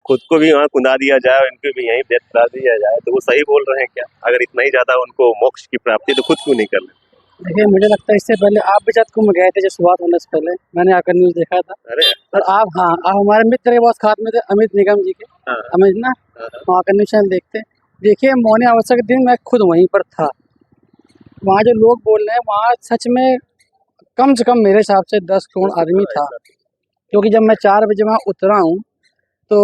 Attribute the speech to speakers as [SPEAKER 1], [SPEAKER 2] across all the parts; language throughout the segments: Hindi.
[SPEAKER 1] खुद को भी वहाँ कुंदा दिया जाए और इनको भी यहीं डेथ करा दिया जाए, तो वो सही बोल रहे हैं क्या? अगर इतना ही ज्यादा उनको मोक्ष की प्राप्ति, तो खुद क्यों नहीं कर ले?
[SPEAKER 2] देखिए, मुझे लगता है इससे पहले आप भी शायद कुंभ गए थे, जो शुरुआत होने से पहले मैंने आकर न्यूज़ देखा था।
[SPEAKER 1] अरे
[SPEAKER 2] और आप हमारे मित्र के बहुत खास में थे, अमित निगम जी के।
[SPEAKER 1] हाँ,
[SPEAKER 2] अमित ना,
[SPEAKER 1] हाँ,
[SPEAKER 2] वहाँ का न्यूज़ चैनल देखते। देखिए, मौनी अमावस्या के दिन मैं खुद वहीं पर था। वहाँ जो लोग बोल रहे हैं, वहाँ सच में कम से कम मेरे हिसाब से 10 करोड़ आदमी था। क्योंकि जब मैं 4 बजे वहाँ उतरा हूँ, तो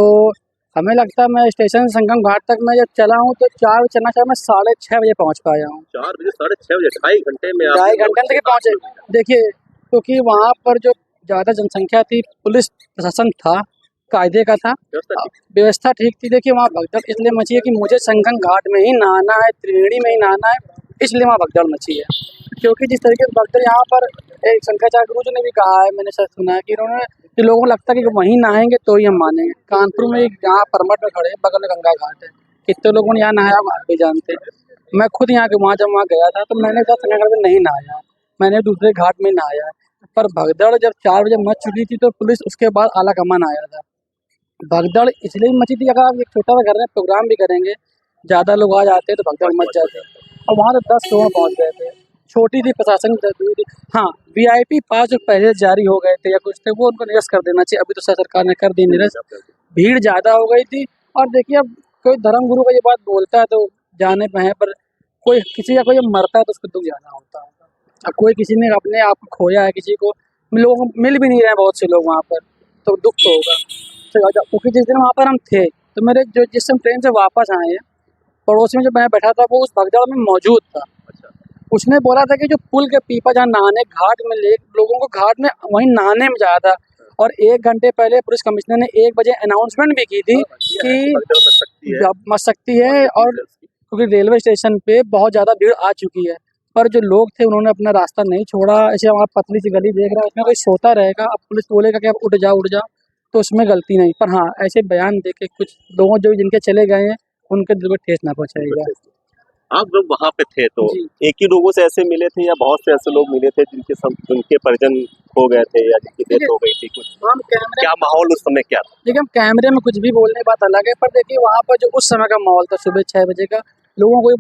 [SPEAKER 2] हमें लगता है मैं स्टेशन संगम घाट तक मैं जब चला हूँ, तो 4 बजे चलना चाहिए, मैं 6:30 बजे पहुँच पाया हूँ।
[SPEAKER 1] 4 बजे 6:30 बजे, 2.5 घंटे में आप
[SPEAKER 2] 2.5 घंटे तक पहुँचे। देखिए, क्योंकि वहाँ पर जो ज़्यादा जनसंख्या थी, पुलिस प्रशासन था, कायदे का था, व्यवस्था ठीक थी। देखिए, वहाँ भगदड़ इसलिए मची है कि मुझे संगम घाट में ही नहाना है, त्रिवेणी में ही नहाना है, इसलिए वहाँ भगदड़ मची है। क्योंकि जिस तरीके से भगदड़ यहाँ पर एक शंकराचार्य गुरु जी ने भी कहा है, मैंने शायद सुना है कि उन्होंने कि लोगों को लगता है कि वहीं नहाएंगे तो ही हम मानेंगे। कानपुर में एक यहाँ परमठ में खड़े हैं, बगल में गंगा घाट है, कितने लोगों ने यहाँ नहाया आप भी जानते हैं। मैं खुद यहाँ के वहाँ जब वहाँ गया था, तो मैंने कहा संगम घाट में नहीं नहाया, मैंने दूसरे घाट में नहाया है। पर भगदड़ जब 4 बजे मच चुकी थी, तो पुलिस उसके बाद आला कमान आया था। भगदड़ इसलिए मची थी, अगर आप एक छोटा सा घर में प्रोग्राम भी करेंगे, ज़्यादा लोग आ जाते तो भगदड़ मच जाती। और वहाँ तो 10 करोड़ पहुँच गए थे। छोटी थी, प्रशासन की गलती थी। हाँ, वीआईपी पास जो पहले जारी हो गए थे या कुछ थे, वो उनको निरस्त कर देना चाहिए। अभी तो सरकार ने कर दी निरस्त। भीड़ ज़्यादा हो गई थी। और देखिए, अब कोई धर्मगुरु का ये बात बोलता है तो जाने पे है, पर कोई किसी का कोई मरता है तो उसको दुःख ज़्यादा होता है। अब कोई किसी ने अपने आप को खोया है, किसी को लोगों को मिल भी नहीं रहे हैं बहुत से लोग वहाँ पर, तो दुःख तो होगा। क्योंकि जिस दिन वहाँ पर हम थे, तो मेरे जो जिस हम ट्रेन से वापस आए हैं, पड़ोस में जो मैं बैठा था, वो उस भगदड़ में मौजूद था। उसने बोला था कि जो पुल के पीपा जहाँ नहाने घाट में ले लोगों को घाट में वहीं नहाने में जाया था। और 1 घंटे पहले पुलिस कमिश्नर ने 1 बजे अनाउंसमेंट भी की थी कि जब मच सकती है, और क्योंकि रेलवे स्टेशन पे बहुत ज़्यादा भीड़ आ चुकी है। पर जो लोग थे, उन्होंने अपना रास्ता नहीं छोड़ा। ऐसे वहाँ पतली सी गली देख रहा है, उसमें कोई सोता रहेगा, अब पुलिस बोलेगा कि अब उठ जाओ, तो उसमें गलती नहीं। पर हाँ, ऐसे बयान देके कुछ लोगों जो जिनके चले गए हैं, उनके दिल को ठेस ना पहुँचाएगा।
[SPEAKER 1] आप लोग वहाँ पे थे, तो
[SPEAKER 2] जी।
[SPEAKER 1] एक ही लोगों से ऐसे मिले थे या बहुत से ऐसे लोग मिले थे जिनके परिजन खो गए थे या जिनकी डेथ हो गई थी? कुछ
[SPEAKER 2] हम कैमरे
[SPEAKER 1] क्या माहौल उस समय क्या था?
[SPEAKER 2] देखिए, हम कैमरे में कुछ भी बोलने की बात अलग है, पर देखिए वहाँ पर जो उस समय का माहौल था, सुबह 6 बजे का, लोग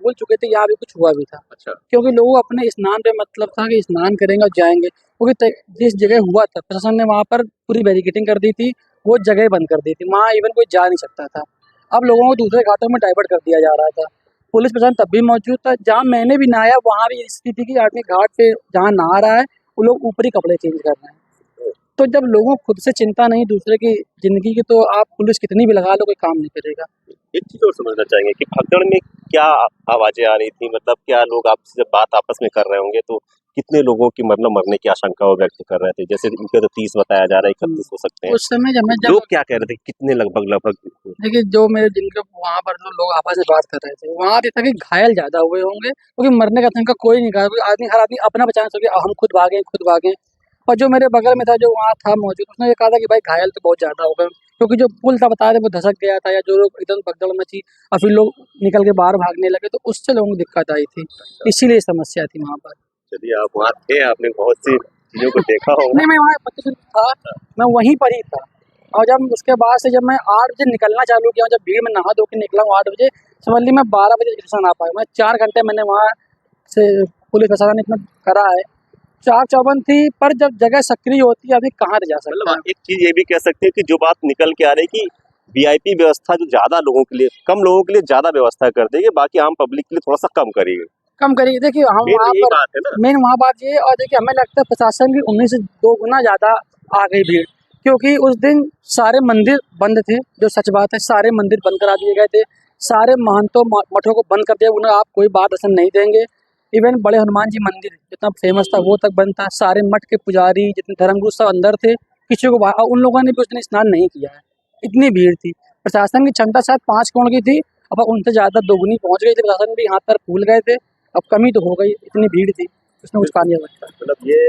[SPEAKER 2] भूल चुके थे यहाँ भी कुछ हुआ भी था।
[SPEAKER 1] अच्छा,
[SPEAKER 2] क्योंकि लोगों को अपने स्नान पे मतलब था कि स्नान करेंगे और जाएंगे। क्योंकि जिस जगह हुआ था, प्रशासन ने वहाँ पर पूरी बैरिकेडिंग कर दी थी, वो जगह बंद कर दी थी, वहाँ इवन कोई जा नहीं सकता था। अब लोगों को दूसरे घाटों में डाइवर्ट कर दिया जा रहा था। पुलिस प्रशासन तब भी मौजूद था। जहाँ मैंने भी नहाया, वहाँ भी स्थिति थी कि आदमी घाट पे जहाँ नहा रहा है, वो लोग ऊपरी कपड़े चेंज कर रहे हैं। तो जब लोगों को खुद से चिंता नहीं दूसरे की ज़िंदगी की, तो आप पुलिस कितनी भी लगा लो, कोई काम नहीं करेगा।
[SPEAKER 1] एक चीज और समझना चाहेंगे कि भगदड़ में क्या आवाजें आ रही थी, मतलब क्या लोग आपसे जब बात आपस में कर रहे होंगे, तो कितने लोगों की मतलब मरने की आशंका वो व्यक्त कर रहे थे? जैसे इनके तो 30 बताया जा रहा है, 31 हो सकते हैं।
[SPEAKER 2] उस समय जब
[SPEAKER 1] लोग क्या कह रहे थे, कितने लगभग?
[SPEAKER 2] देखिए, जो मेरे जिनके वहाँ पर जो लोग आपस में बात कर रहे थे, वहाँ ये था कि घायल ज़्यादा हुए होंगे, क्योंकि मरने का आशंका कोई नहीं कहा, क्योंकि हर आदमी अपना बचाना सोचे, हम खुद भागें। और जो मेरे बगल में था, जो वहाँ था मौजूद, उसने ये कहा था कि भाई घायल तो बहुत ज़्यादा हो गए, क्योंकि जो पुल था बता रहे वो धसक गया था, या जो लोग एकदम भगदड़ मची और फिर लोग निकल के बाहर भागने लगे, तो उससे लोगों को दिक्कत आई थी, इसीलिए समस्या थी वहाँ पर।
[SPEAKER 1] चलिए, आप वहाँ थे, आपने बहुत सी चीजों को देखा होगा।
[SPEAKER 2] नहीं, मैं वहाँ 25 मिनट था, मैं वहीं पर ही था। और जब उसके बाद से जब मैं 8 बजे निकलना चालू किया, जब भीड़ में नहा धो के निकला हूँ 8 बजे, समझ ली मैं 12 बजे स्टेशन आ पाया। मैं 4 घंटे मैंने वहाँ से पुलिस प्रशासन ने इतना करा है, चाक चौबंद थी, पर जब जगह सक्रिय होती है, अभी कहाँ जा सकता है।
[SPEAKER 1] मतलब एक चीज ये भी कह सकते हैं कि जो बात निकल के आ रही है कि वीआईपी व्यवस्था जो ज्यादा लोगों के लिए, कम लोगों के लिए ज्यादा व्यवस्था कर देगी, बाकी आम पब्लिक के लिए थोड़ा सा कम करेगी।
[SPEAKER 2] कम करिए। देखिए, हम
[SPEAKER 1] मेन
[SPEAKER 2] वहाँ
[SPEAKER 1] यही
[SPEAKER 2] पर
[SPEAKER 1] बात है ना।
[SPEAKER 2] मेन वहाँ बात ये, और देखिए हमें लगता है प्रशासन की उम्मीद से 2 गुना ज़्यादा आ गई भीड़, क्योंकि उस दिन सारे मंदिर बंद थे, जो सच बात है, सारे मंदिर बंद करा दिए गए थे, सारे महंतों मठों को बंद कर दिया, उन्हें आप कोई बात दर्शन नहीं देंगे। इवन बड़े हनुमान जी मंदिर जितना फेमस था, वो तक बंद था। सारे मठ के पुजारी, जितने धर्मगुरु सब अंदर थे, किसी को बाहर, उन लोगों ने भी उस दिन स्नान नहीं किया है, इतनी भीड़ थी। प्रशासन की क्षमता शायद 5 करोड़ की थी, अब उनसे ज़्यादा दोगुनी पहुँच गई थी, प्रशासन भी हाथ पैर फूल गए थे। अब कमी तो हो गई, इतनी भीड़ थी, उसमें कुछ कहा नहीं जा सकता।
[SPEAKER 1] मतलब ये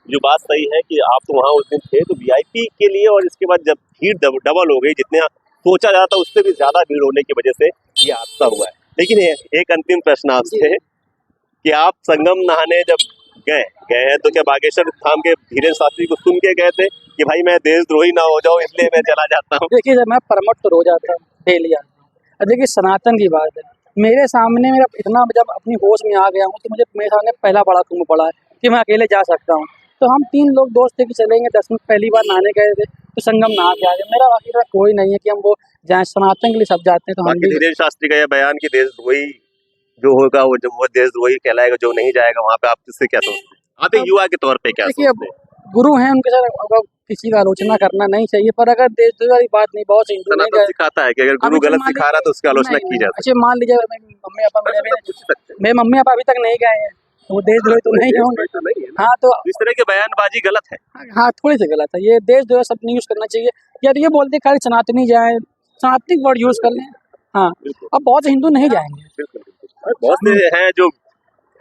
[SPEAKER 1] जो बात सही है कि आप तो वहाँ उस दिन थे, तो वीआईपी के लिए, और इसके बाद जब भीड़ डबल हो गई, जितने सोचा जाता उससे भी ज्यादा भीड़ होने की वजह से ये हादसा हुआ है। लेकिन एक अंतिम प्रश्न आपसे है कि आप संगम नहाने जब गए हैं, तो क्या बागेश्वर धाम के धीरेन्द्र शास्त्री को सुन के गए थे, कि भाई मैं देशद्रोही ना हो जाऊं इसलिए मैं चला जाता हूँ।
[SPEAKER 2] देखिए जब मैं प्रमोट तो रोज आता हूँ, डेली आता हूँ। और देखिए सनातन की बात है, मेरे सामने मेरा इतना जब अपनी होश में आ गया हूँ तो मुझे मेरे सामने पहला बड़ा कुंभ पड़ा है कि मैं अकेले जा सकता हूँ। तो हम 3 लोग दोस्त थे कि चलेंगे 10 मिनट, पहली बार नहाने गए थे तो संगम नहा के आ गए। मेरा बाकी का कोई नहीं है कि हम वो जाएं, सनातन के लिए सब जाते हैं तो हम
[SPEAKER 1] बाकी
[SPEAKER 2] भी।
[SPEAKER 1] धीरेन्द्र शास्त्री का यह बयान कि देशद्रोही जो होगा वो जब वो देशद्रोही कहलाएगा, जो नहीं जाएगा वहां पे, आप किससे क्या सोचते हैं? आप एक
[SPEAKER 2] अब
[SPEAKER 1] युवा के तौर पे क्या
[SPEAKER 2] देखिए
[SPEAKER 1] सोचते हैं?
[SPEAKER 2] गुरु हैं उनके साथ अब किसी का आलोचना करना नहीं चाहिए, पर अगर देशद्रोही वाली बात नहीं, बहुत से हिंदू नहीं
[SPEAKER 1] सनातन
[SPEAKER 2] गए।
[SPEAKER 1] सिखाता है कि अगर
[SPEAKER 2] अब
[SPEAKER 1] गुरु
[SPEAKER 2] अच्छा
[SPEAKER 1] गलत
[SPEAKER 2] मान
[SPEAKER 1] सिखा रहा है तो उसकी आलोचना
[SPEAKER 2] नहीं
[SPEAKER 1] की जा सकती
[SPEAKER 2] अच्छा मान लीजिए मेरे मम्मी पापा
[SPEAKER 1] है। ऐसा पूछ सकते हैं।
[SPEAKER 2] मेरे मम्मी पापा अभी तक नहीं गए हैं तो वो देशद्रोही तो नहीं होंगे।
[SPEAKER 1] देशद्रोही तो नहीं है ना।
[SPEAKER 2] हाँ तो
[SPEAKER 1] इस तरह की बयानबाजी गलत है।
[SPEAKER 2] हाँ थोड़ी सी गलत है ये, देशद्रोही शब्द नहीं यूज करना चाहिए। यार ये बोलते खाली सनातनी जाए, सनातनी वर्ड यूज कर लें। हाँ
[SPEAKER 1] बिल्कुल
[SPEAKER 2] अब बहुत से हिंदू नहीं जाएंगे।
[SPEAKER 1] बिल्कुल बिल्कुल। और बहुत से हैं जो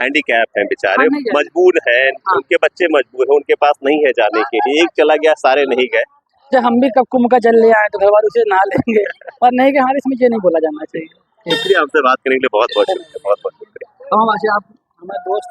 [SPEAKER 1] हैंडीकैप हैं बेचारे,
[SPEAKER 2] हाँ नहीं जाएंगे।
[SPEAKER 1] मजबूर हैं,
[SPEAKER 2] हाँ
[SPEAKER 1] उनके बच्चे मजबूर हैं, उनके पास नहीं है जाने के लिए। एक चला गया, सारे नहीं गए।
[SPEAKER 2] जब हम भी कब कुंभ का जल ले आए तो घर वालों से नहा लेंगे, पर नहीं कि हमारे इसमें ये नहीं बोला जाना चाहिए।
[SPEAKER 1] शुक्रिया, आपसे बात करने के लिए बहुत बहुत शुक्रिया, बहुत बहुत शुक्रिया।
[SPEAKER 2] हाँ वैसे आप हमारे दोस्त